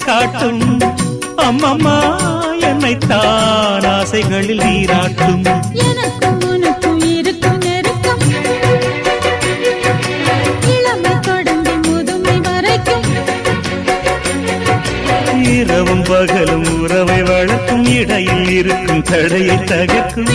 காட்டும் அம்மம்மா என்னைத்தான் ஆசைகளில் நீராட்டும் எனக்கும் உனக்கும் இருக்கும் நெருக்கம் இளமை தொடங்கி முதுமை வரைக்கும் இரவும் பகலும் உறவை வளர்க்கும் இடையில் இருக்கும் தடையை தகர்க்கும்